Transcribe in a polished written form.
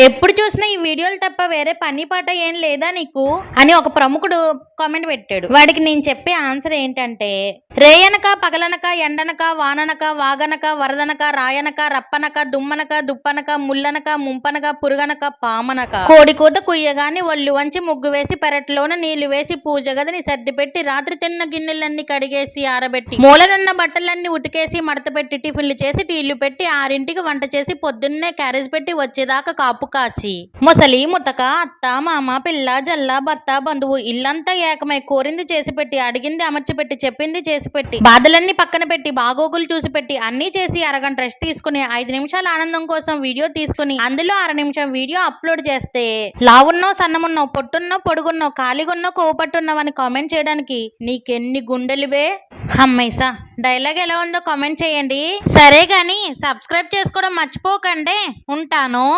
ఎప్పుడు చూసినా ఈ వీడియోలు తప్ప వేరే పని పాట ఏం లేదా నీకు అని ఒక ప్రముఖుడు కామెంట్ పెట్టాడు. వాడికి నేను చెప్పే ఆన్సర్ ఏంటంటే, రేయనక పగలనక ఎండనక వాననక వాగనక వరదనక రాయనక రప్పనక దుమ్మనక దుప్పనక ముల్లనక ముంపనక పురుగనక పామనక కోడి కూత కుయ్యగాని ఒళ్ళు వంచి ముగ్గు వేసి పెరట్లోన నీళ్లు వేసి పూజ గదిని సర్ది పెట్టి రాత్రి తిన్న గిన్నెలన్నీ కడిగేసి ఆరబెట్టి మూలనున్న బట్టలన్నీ ఉతికేసి మడత పెట్టి టిఫిన్లు చేసి టీళ్లు పెట్టి 6ంటికి వంట చేసి పొద్దున్నే క్యారేజ్ పెట్టి వచ్చేదాకా కాపు కాచి ముసలి ముతక అత్త మామ పిల్ల జల్ల భర్త బంధువు ఇల్లంతా ఏకమై కోరింది చేసి పెట్టి అడిగింది అమర్చి పెట్టి చెప్పింది చేసి పెట్టి బాధలన్నీ పక్కన పెట్టి బాగోగులు చూసి పెట్టి అన్ని చేసి అరగంట రెస్ట్ తీసుకుని 5 నిమిషాల ఆనందం కోసం వీడియో తీసుకుని అందులో 1/2 నిమిషం వీడియో అప్లోడ్ చేస్తే లావున్నో సన్నమున్నో పొట్టున్నో పొడుగున్నో ఖాళీగున్నో కోపట్టున్నావు అని కామెంట్ చేయడానికి నీకెన్ని గుండెలువే. హమ్మైసా డైలాగ్ ఎలా ఉందో కామెంట్ చేయండి. సరే గాని సబ్స్క్రైబ్ చేసుకోవడం మర్చిపోకండి. ఉంటాను.